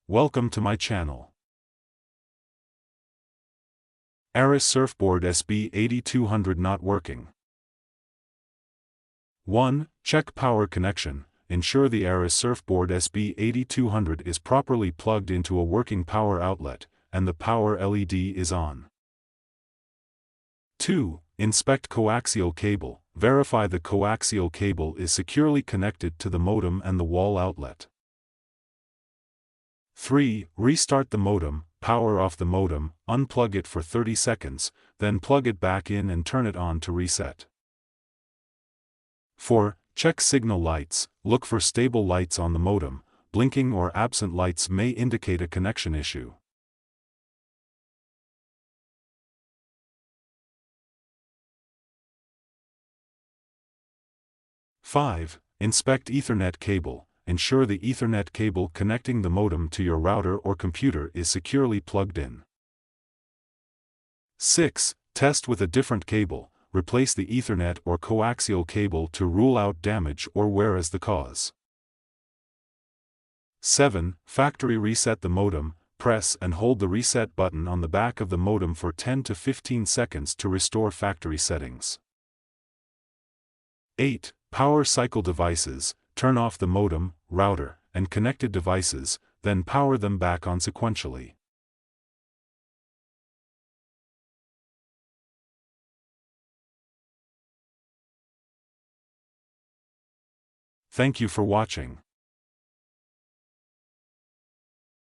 Welcome to my channel. Arris Surfboard SB8200 not working. 1. Check power connection. Ensure the Arris Surfboard SB8200 is properly plugged into a working power outlet, and the power LED is on. 2. Inspect coaxial cable. Verify the coaxial cable is securely connected to the modem and the wall outlet. 3. Restart the modem, power off the modem, unplug it for 30 seconds, then plug it back in and turn it on to reset. 4. Check signal lights. Look for stable lights on the modem. Blinking or absent lights may indicate a connection issue. Five. Inspect Ethernet cable. Ensure the Ethernet cable connecting the modem to your router or computer is securely plugged in. 6. Test with a different cable. Replace the Ethernet or coaxial cable to rule out damage or wear as the cause. 7. Factory reset the modem. Press and hold the reset button on the back of the modem for 10 to 15 seconds to restore factory settings. 8. Power cycle devices. Turn off the modem, router, and connected devices, then power them back on sequentially. Thank you for watching.